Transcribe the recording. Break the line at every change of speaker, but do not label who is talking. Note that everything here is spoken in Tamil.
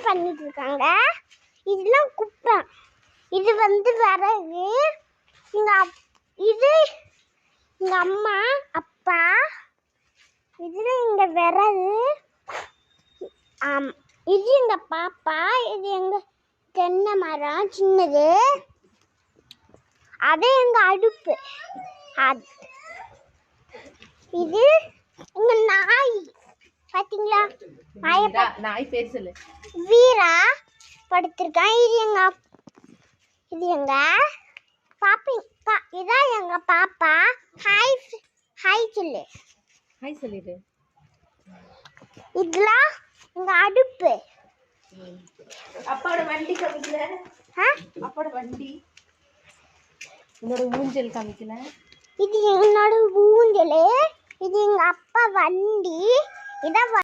பண்ணிட்டு இருக்காங்க. இதெல்லாம் குப்பை. இது வந்து விறகு. இது எங்க அம்மா அப்பா. இதுல இங்க விறகு. இது எங்க பாப்பா. இது எங்க தென்னை மரம் சின்னது. அது எங்க அடுப்பு. இது எங்க நாய். பாத்தீங்களா?
நாய் பேர் சொல்லு.
வீரா படுத்திருக்கான். இது எங்க பாப்பா. இதான் எங்க பாப்பா. ஹாய் ஹாய் சொல்லு.
ஹாய் சொல்லிடு.
இதெல்லாம் எங்க அடுப்பு.
அப்பாவோட வண்டி காமிக்கல. அப்பாவோட வண்டி. என்னோட ஊஞ்சல் காமிக்கல.
இது என்னோட ஊஞ்சல். இது எங்க அப்பா வண்டி. இதான்